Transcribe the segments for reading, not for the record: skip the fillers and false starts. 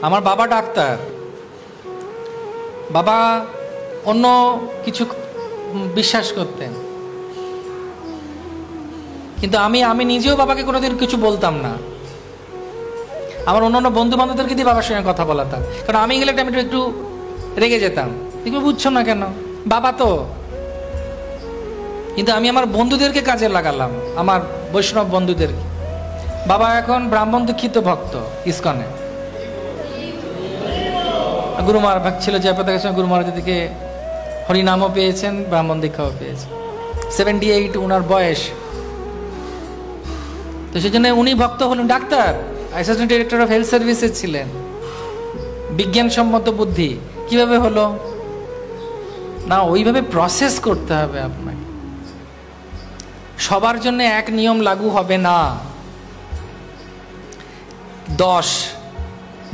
আমার বাবা ডাক্তার, বাবা অন্য কিছু বিশ্বাস করতেন, কিন্তু আমি নিজেও বাবাকে কোনোদিন কিছু বলতাম না। আমার অন্যান্য বন্ধু বান্ধবদেরকে দিয়ে বাবার সঙ্গে কথা বলাতাম, কারণ আমি গেলে আমি একটু রেগে যেতাম, দেখবে বুঝছো না কেন, বাবা তো। কিন্তু আমি আমার বন্ধুদেরকে কাজে লাগালাম, আমার বৈষ্ণব বন্ধুদেরকে। বাবা এখন ব্রাহ্মণ দীক্ষিত ভক্ত ইসকনে। গুরু মহারাজ ছিল জয়প্রতাপের সময়, গুরু মহারাজ থেকে হরিনামও পেয়েছেন, ব্রাহ্মণ দীক্ষাও পেয়েছেন। 78 উনার বয়স। তো সেই জন্য উনি ভক্ত হলেন। Doctor, assistant director of health services ছিলেন। বিজ্ঞানসম্মত বুদ্ধি কিভাবে হলো না, ওইভাবে প্রসেস করতে হবে আপনাকে। সবার জন্য এক নিয়ম লাগু হবে না।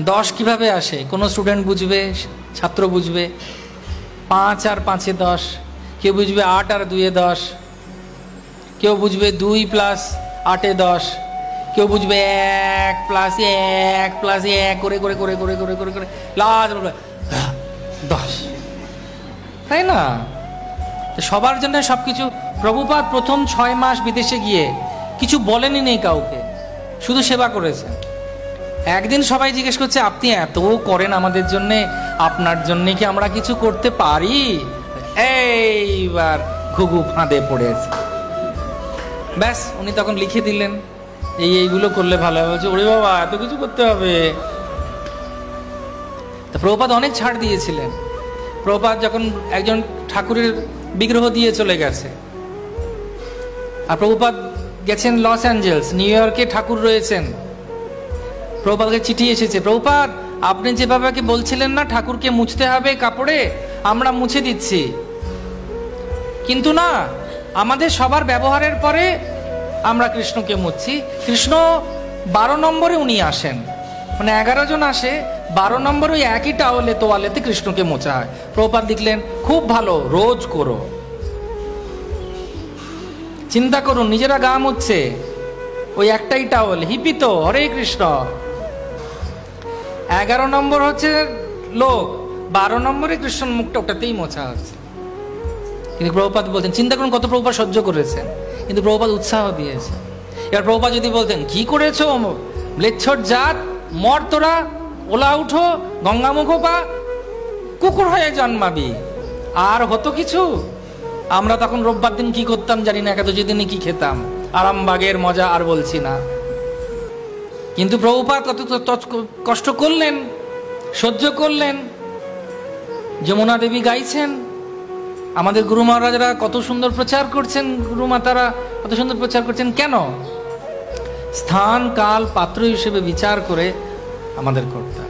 10 কিভাবে আসে? কোনো স্টুডেন্ট বুঝবে, ছাত্র বুঝবে 5 আর 5 10, কেউ বুঝবে 8 আর 2 10, কেউ বুঝবে 2 + 8 10, কেউ বুঝবে 1 + 1 + 1 করে করে করে করে করে করে করে লাস্ট 10, তাই না? সবার জন্য সবকিছু। প্রভুপাদ প্রথম 6 মাস বিদেশে গিয়ে কিছু বলেনি নেই কাউকে, শুধু সেবা করেছেন। একদিন সবাই জিজ্ঞেস করছে, আপনি এত করেন আমাদের জন্যে, আপনার জন্যে কি আমরা কিছু করতে পারি? এইবার ঘুঘু ফাঁদে পড়েছে। ব্যাস, উনি তখন লিখে দিলেন এইগুলো করলে ভালো হবে। বলছে, ওরে বাবা, এত কিছু করতে হবে? তা প্রভুপাদ অনেক ছাড় দিয়েছিলেন। প্রভুপাদ যখন একজন ঠাকুরের বিগ্রহ দিয়ে চলে গেছে, আর প্রভুপাদ গেছেন লস অ্যাঞ্জেলস, নিউ ইয়র্কে ঠাকুর রয়েছেন, প্রভুপাদকে চিঠি এসেছে, প্রভুপাদ আপনি যে বাবাকে বলছিলেন না ঠাকুরকে মুছতে হবে কাপড়ে, আমরা মুছে দিচ্ছি, কিন্তু না, আমাদের সবার ব্যবহারের পরে আমরা কৃষ্ণকে মুছছি। কৃষ্ণ 12 নম্বরে উনি আসেন, মানে 11 জন আসে, 12 নম্বরে ওই একই তোয়ালেতে কৃষ্ণকে মোছা হয়। প্রভুপাদ লিখলেন, খুব ভালো, রোজ করো। চিন্তা করুন, নিজেরা গা মুছছে, ওই একটাই টাওয়াল, হিপিত, হরে কৃষ্ণ। 11 নম্বর হচ্ছে লোক, 12 নম্বরে কৃষ্ণ মুখটা ওটাতেই মোছা হচ্ছে। কিন্তু প্রভুপাদ বলতেন, চিন্তা করুন কত প্রভুপাদ সহ্য করেছেন, কিন্তু প্রভুপাদ উৎসাহ দিয়েছে। এবার প্রভুপাদ যদি বলতেন, কি করেছো ম্লেচ্ছর জাত, মর তোরা, ওলা উঠো, গঙ্গামুখ পা, কুকুর হয়ে জন্মাবি, আর হতো কিছু? আমরা তখন রোববার দিন কি করতাম জানি না, একাদশী দিনে কি খেতাম, আরামবাগের মজা আর বলছি না। কিন্তু প্রভুপাদ কত কষ্ট করলেন, সহ্য করলেন। যমুনা দেবী গাইছেন, আমাদের গুরু মহারাজরা কত সুন্দর প্রচার করছেন, গুরু মাতারা কত সুন্দর প্রচার করছেন। কেন? স্থান কাল পাত্র হিসেবে বিচার করে আমাদের করতে হয়।